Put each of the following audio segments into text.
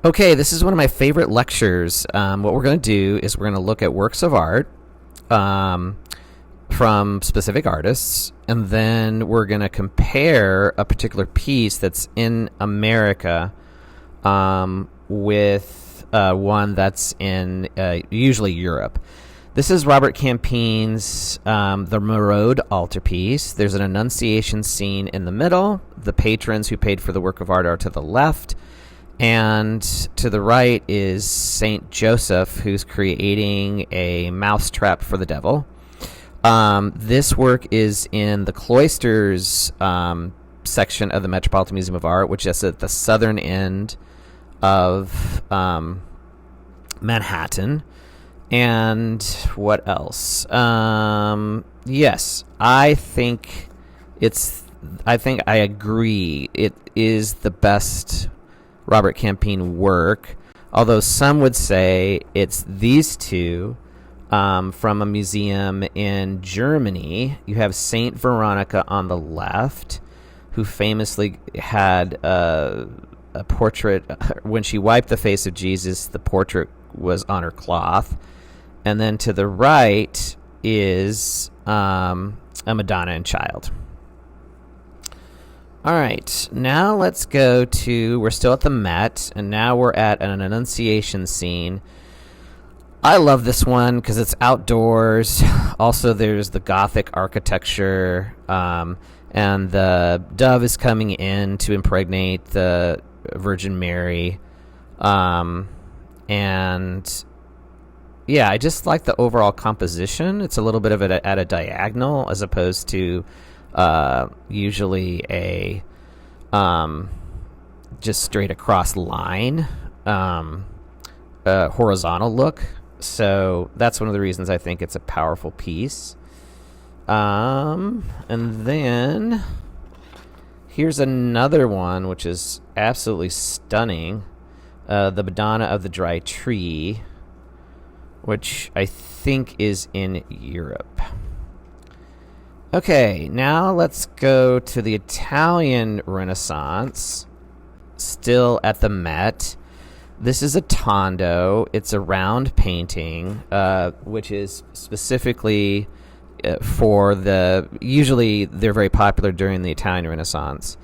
Okay, this is one of my favorite lectures. What we're going to do is we're going to look at works of art um, from specific artists, and then we're going to compare a particular piece that's in America with one that's in usually Europe. This is Robert Campine's The Maraude altarpiece. There's an Annunciation scene in the middle. The patrons who paid for the work of art are to the left. And to the right is Saint Joseph, who's creating a mousetrap for the devil. This work is in the Cloisters section of the Metropolitan Museum of Art, which is at the southern end of Manhattan. And what else? Yes, I think I agree. It is the best Robert Campine work, although some would say it's these two from a museum in Germany. You have Saint Veronica on the left, who famously had a portrait. When she wiped the face of Jesus, the portrait was on her cloth. And then to the right is a Madonna and Child. All right, now let's go to, we're still at the Met, and now we're at an Annunciation scene. I love this one because it's outdoors. Also, there's the Gothic architecture, and the dove is coming in to impregnate the Virgin Mary. And yeah, I just like the overall composition. It's a little bit of it at a diagonal as opposed to usually a just straight across line, horizontal look. So that's one of the reasons I think it's a powerful piece. And then here's another one which is absolutely stunning, the Madonna of the Dry Tree, which I think is in Europe. Okay, now let's go to the Italian Renaissance, still at the Met. This is a Tondo. It's a round painting, which is specifically for usually they're very popular during the Italian Renaissance.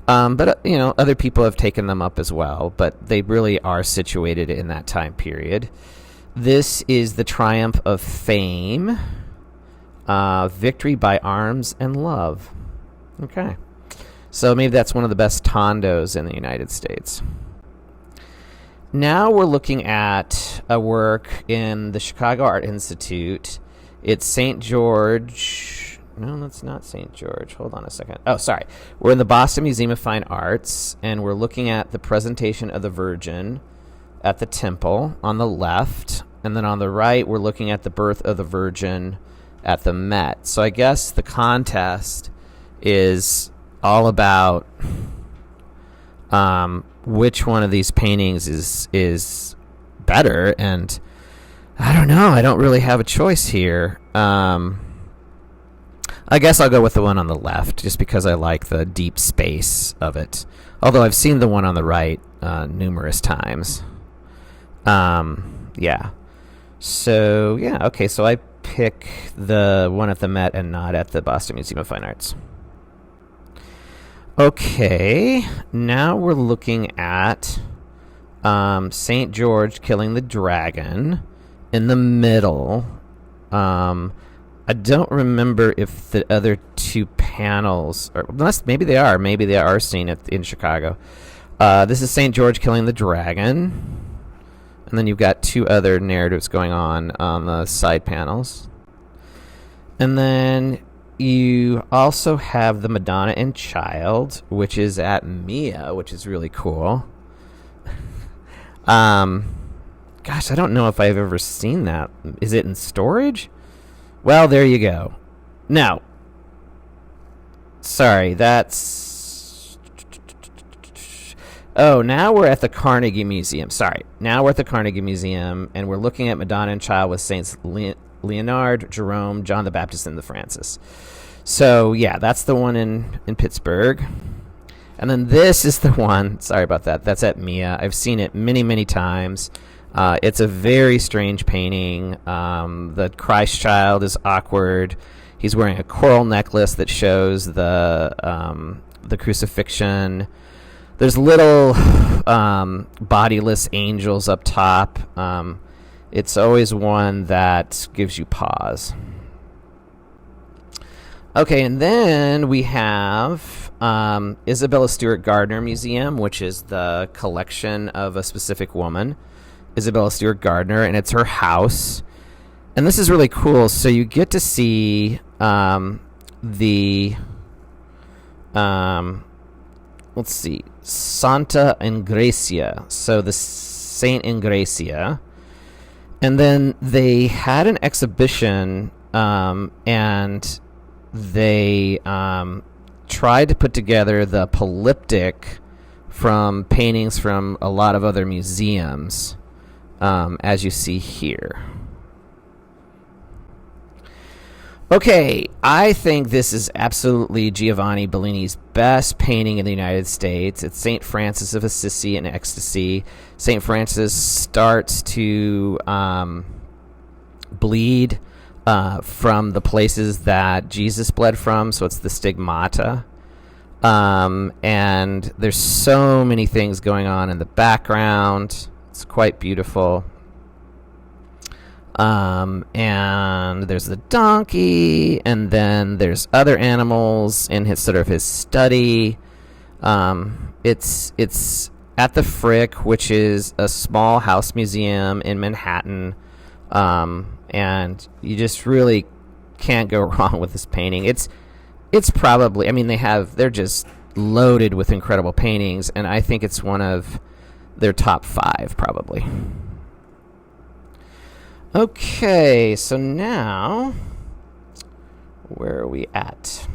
But other people have taken them up as well, but they really are situated in that time period. This is the Triumph of Fame. Victory by Arms and Love. Okay. So maybe that's one of the best Tondos in the United States. Now we're looking at a work in the Chicago Art Institute. It's St. George. No, that's not St. George. Hold on a second. Oh, sorry. We're in the Boston Museum of Fine Arts, and we're looking at the Presentation of the Virgin at the Temple on the left. And then on the right, we're looking at the Birth of the Virgin at the Met. So I guess the contest is all about which one of these paintings is better, and I don't know. I don't really have a choice here. I guess I'll go with the one on the left, just because I like the deep space of it. Although I've seen the one on the right numerous times. Yeah. So yeah. Okay. So I pick the one at the Met and not at the Boston Museum of Fine Arts. Okay, now we're looking at St. George killing the dragon in the middle. I don't remember if the other two panels are, unless maybe they are seen in Chicago. This is St. George killing the dragon. And then you've got two other narratives going on the side panels. And then you also have the Madonna and Child, which is at Mia, which is really cool. Gosh, I don't know if I've ever seen that. Is it in storage? Well, there you go. Now, sorry, that's... Oh, now we're at the Carnegie Museum. Sorry. Now we're at the Carnegie Museum, and we're looking at Madonna and Child with Saints Leonard, Jerome, John the Baptist, and the Francis. So, yeah, that's the one in Pittsburgh. And then this is the one. Sorry about that. That's at Mia. I've seen it many, many times. It's a very strange painting. The Christ child is awkward. He's wearing a coral necklace that shows the crucifixion. There's little bodiless angels up top. It's always one that gives you pause. Okay, and then we have Isabella Stewart Gardner Museum, which is the collection of a specific woman, Isabella Stewart Gardner, and it's her house. And this is really cool. So you get to see let's see, Santa Ingrecia. So the Saint Ingrecia. And then they had an exhibition, and they tried to put together the polyptych from paintings from a lot of other museums, as you see here. Okay, I think this is absolutely Giovanni Bellini's best painting in the United States. It's St. Francis of Assisi in Ecstasy. St. Francis starts to bleed from the places that Jesus bled from, so it's the stigmata. And there's so many things going on in the background. It's quite beautiful. And there's the donkey, and then there's other animals in his study. It's at the Frick, which is a small house museum in Manhattan. And you just really can't go wrong with this painting. It's probably, I mean, they're just loaded with incredible paintings, and I think it's one of their top 5 probably. Okay, so now, where are we at?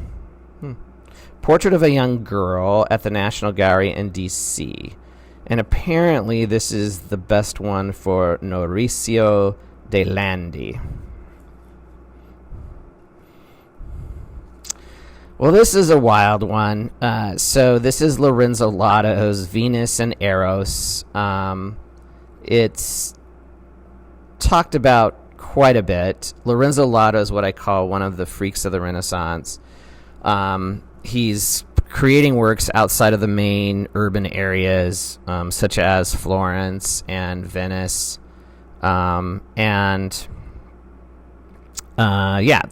Portrait of a young girl at the National Gallery in D.C. And apparently this is the best one for Mauricio De Landi. Well, this is a wild one. So this is Lorenzo Lotto's Venus and Eros. It's talked about quite a bit. Lorenzo Lotto is what I call one of the freaks of the Renaissance. He's creating works outside of the main urban areas, such as Florence and Venice.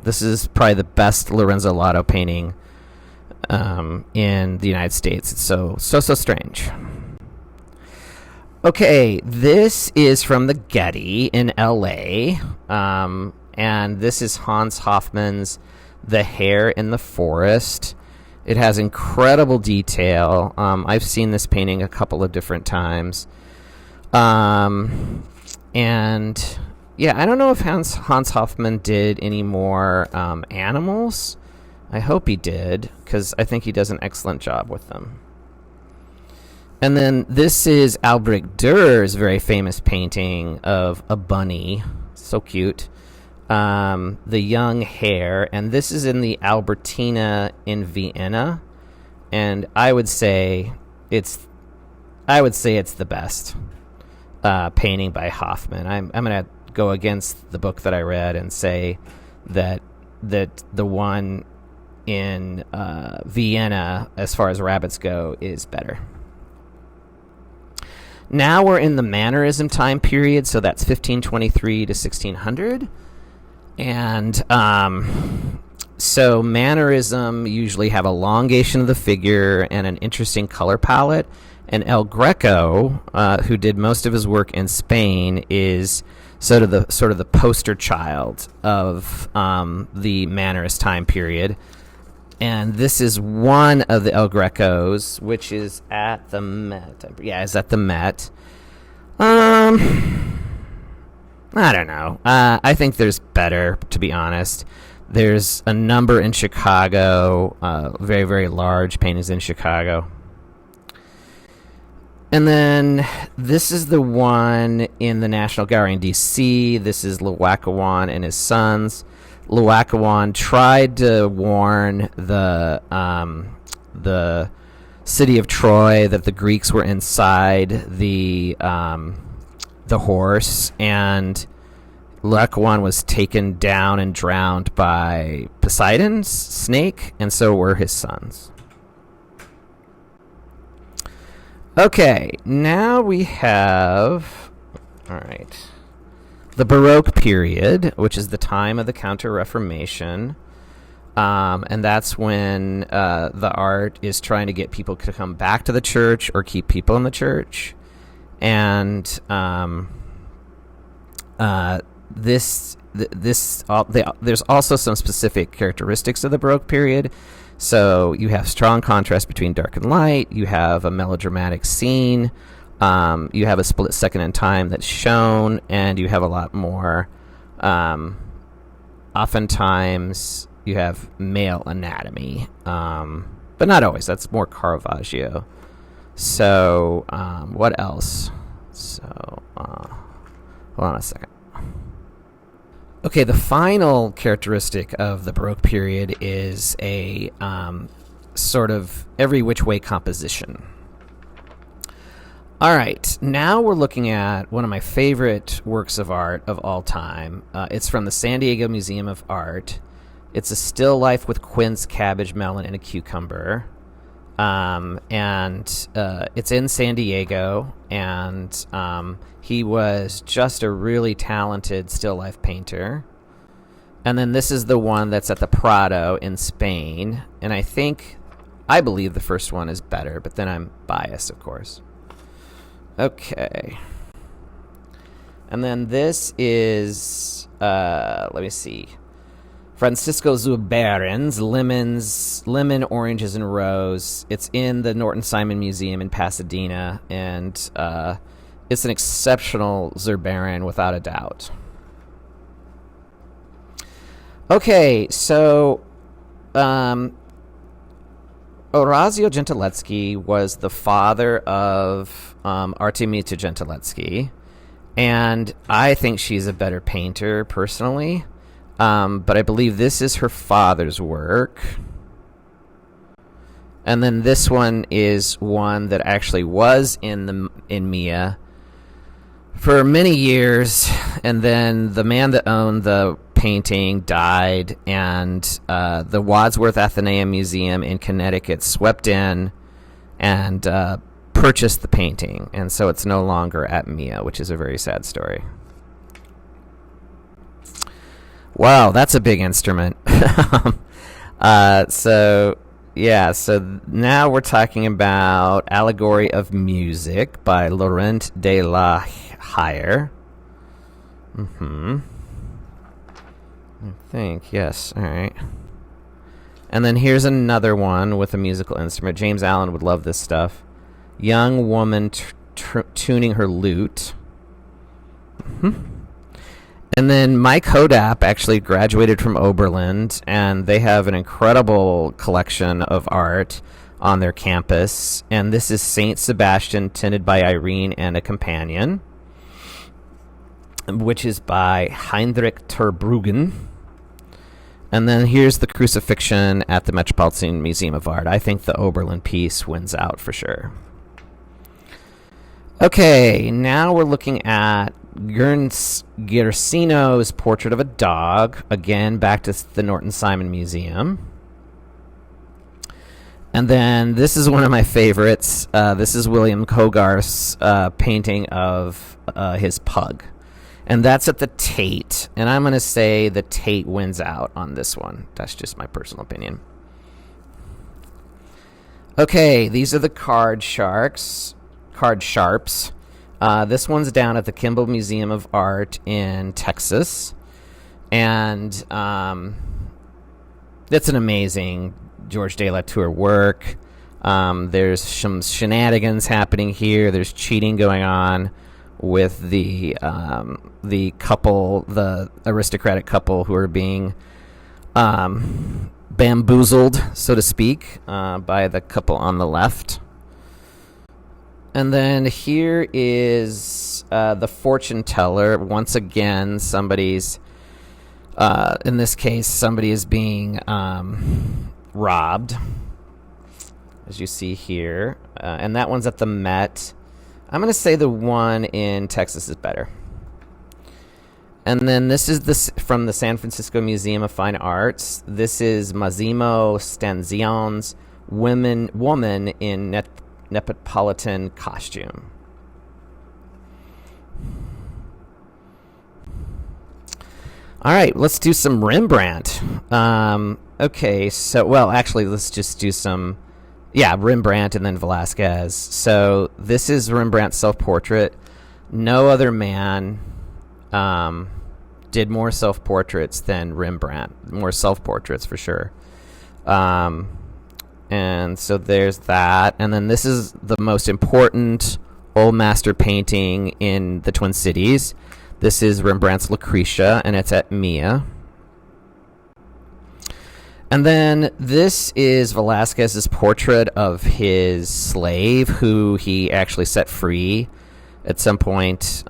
This is probably the best Lorenzo Lotto painting in the United States. It's so strange. Okay, this is from the Getty in L.A., and this is Hans Hofmann's The Hare in the Forest. It has incredible detail. I've seen this painting a couple of different times. I don't know if Hans Hofmann did any more animals. I hope he did, because I think he does an excellent job with them. And then this is Albrecht Dürer's very famous painting of a bunny. So cute. The Young Hare. And this is in the Albertina in Vienna. And I would say it's the best painting by Hofmann. I'm going to go against the book that I read and say that the one in Vienna, as far as rabbits go, is better. Now we're in the Mannerism time period, so that's 1523 to 1600. And so Mannerism usually have elongation of the figure and an interesting color palette. And El Greco, who did most of his work in Spain, is sort of the poster child of the Mannerist time period. And this is one of the El Grecos, which is at the Met. Yeah, it's at the Met. I don't know. I think there's better, to be honest. There's a number in Chicago, very, very large paintings in Chicago. And then this is the one in the National Gallery in D.C. This is Laocoon and his sons. Laocoon tried to warn the city of Troy, that the Greeks were inside the horse, and Laocoon was taken down and drowned by Poseidon's snake, and so were his sons. Okay, now we have, all right, the Baroque period, which is the time of the Counter-Reformation. And that's when the art is trying to get people to come back to the church or keep people in the church. And there's also some specific characteristics of the Baroque period. So you have strong contrast between dark and light. You have a melodramatic scene. You have a split second in time that's shown, and you have a lot more. Oftentimes, you have male anatomy, but not always. That's more Caravaggio. So, what else? So, hold on a second. Okay, the final characteristic of the Baroque period is a sort of every which way composition. All right, now we're looking at one of my favorite works of art of all time. It's from the San Diego Museum of Art. It's a still life with quince, cabbage, melon, and a cucumber. And it's in San Diego, and he was just a really talented still life painter. And then this is the one that's at the Prado in Spain, and I believe the first one is better, but then I'm biased, of course. Okay. And then this is, let me see, Francisco Zurbarán's Lemon, Oranges, and Rose. It's in the Norton Simon Museum in Pasadena, and it's an exceptional Zurbarán without a doubt. Okay, so Orazio Gentileschi was the father of Artemisia Gentileschi, and I think she's a better painter personally, but I believe this is her father's work. And then this one is one that actually was in Mia for many years, and then the man that owned the painting died, and the Wadsworth Atheneum Museum in Connecticut swept in and purchased the painting, and so it's no longer at Mia, which is a very sad story. Wow, that's a big instrument. So now we're talking about Allegory of Music by Laurent de la Hire. I think, yes. All right. And then here's another one with a musical instrument. James Allen would love this stuff. Young woman tuning her lute. And then Mike Hodap actually graduated from Oberlin, and they have an incredible collection of art on their campus. And this is Saint Sebastian, tinted by Irene and a companion, which is by Heinrich Terbruggen. And then here's the Crucifixion at the Metropolitan Museum of Art. I think the Oberlin piece wins out for sure. Okay, now we're looking at Guercino's Portrait of a Dog, again back to the Norton Simon Museum. And then this is one of my favorites. This is William Hogarth's painting of his pug. And that's at the Tate. And I'm going to say the Tate wins out on this one. That's just my personal opinion. Okay, these are the card sharps. This one's down at the Kimball Museum of Art in Texas. And it's an amazing George de la Tour work. There's some shenanigans happening here. There's cheating going on with the couple, the aristocratic couple, who are being bamboozled, so to speak, by the couple on the left. And then here is the fortune teller. Once again, somebody's, in this case, somebody is being robbed. as you see here. And that one's at the Met. I'm going to say the one in Texas is better. And then this is from the San Francisco Museum of Fine Arts. This is Massimo Stanzion's woman in Neapolitan costume. All right, let's do some Rembrandt. Okay, so, well, actually, let's just do some, Rembrandt and then Velázquez. So this is Rembrandt's self-portrait. No other man did more self-portraits than Rembrandt. More self-portraits, for sure. And so there's that. And then this is the most important Old Master painting in the Twin Cities. This is Rembrandt's Lucretia, and it's at Mia. And then this is Velázquez's portrait of his slave, who he actually set free at some point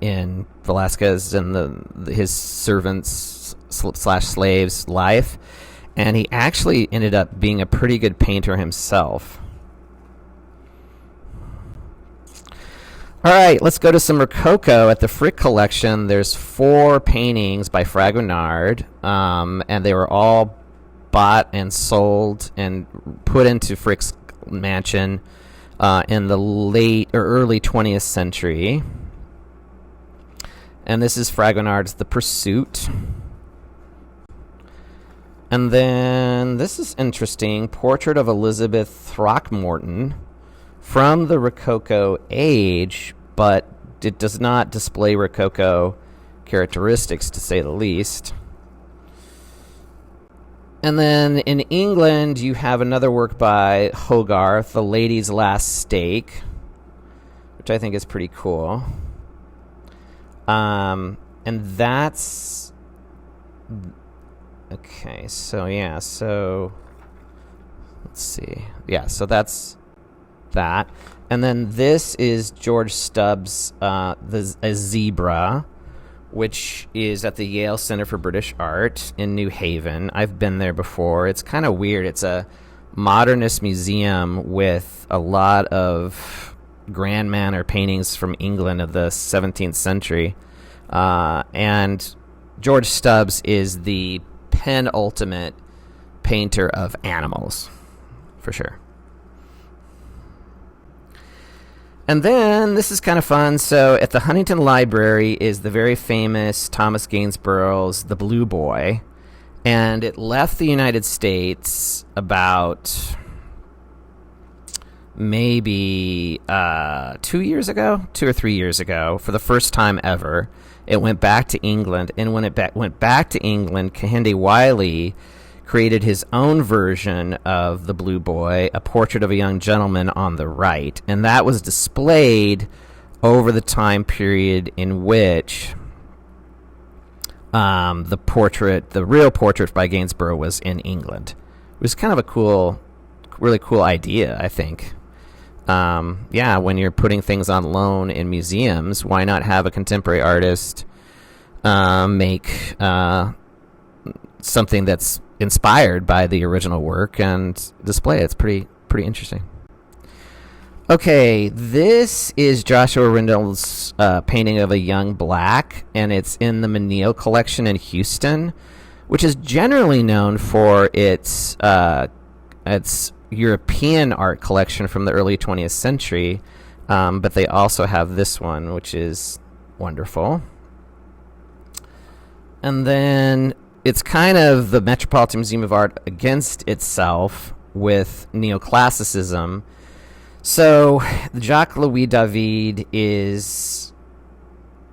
in Velázquez and his servants / slaves' life. And he actually ended up being a pretty good painter himself. All right, let's go to some Rococo. At the Frick collection, there's 4 paintings by Fragonard, and they were all bought and sold and put into Frick's mansion in the late or early 20th century. And this is Fragonard's The Pursuit. And then this is interesting. Portrait of Elizabeth Throckmorton from the Rococo age, but it does not display Rococo characteristics, to say the least. And then in England, you have another work by Hogarth, The Lady's Last Steak, which I think is pretty cool. And that's... Okay, so let's see. Yeah, so that's that. And then this is George Stubbs' A Zebra, which is at the Yale Center for British Art in New Haven. I've been there before. It's kind of weird. It's a modernist museum with a lot of grand manner paintings from England of the 17th century. And George Stubbs is the penultimate painter of animals, for sure. And then, this is kind of fun. So, at the Huntington Library is the very famous Thomas Gainsborough's The Blue Boy. And it left the United States about maybe 2 or 3 years ago, for the first time ever. It went back to England, and when it went back to England, Kehinde Wiley created his own version of The Blue Boy, a portrait of a young gentleman on the right, and that was displayed over the time period in which the real portrait by Gainsborough was in England. It was kind of a really cool idea, I think. When you're putting things on loan in museums, why not have a contemporary artist make something that's inspired by the original work and display it? It's pretty interesting. Okay, this is Joshua Rindell's painting of a young black, and it's in the Menil collection in Houston, which is generally known for its European art collection from the early 20th century, but they also have this one, which is wonderful. And then it's kind of the Metropolitan Museum of Art against itself with neoclassicism. So Jacques-Louis David is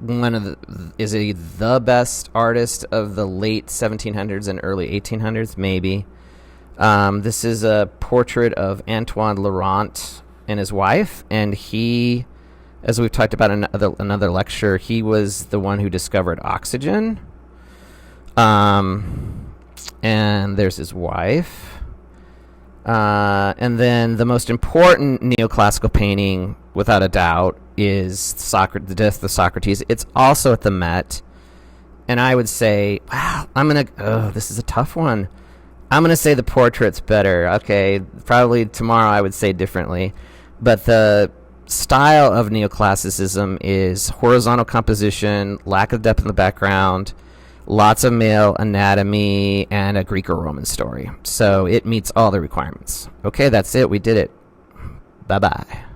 the best artist of the late 1700s and early 1800s, maybe. This is a portrait of Antoine Laurent and his wife, and he, as we've talked about in another lecture, he was the one who discovered oxygen. And there's his wife. And then the most important neoclassical painting, without a doubt, is The Death of Socrates. It's also at the Met. And I would say, wow, this is a tough one. I'm going to say the portrait's better. Okay, probably tomorrow I would say differently. But the style of neoclassicism is horizontal composition, lack of depth in the background, lots of male anatomy, and a Greek or Roman story. So it meets all the requirements. Okay, that's it. We did it. Bye-bye.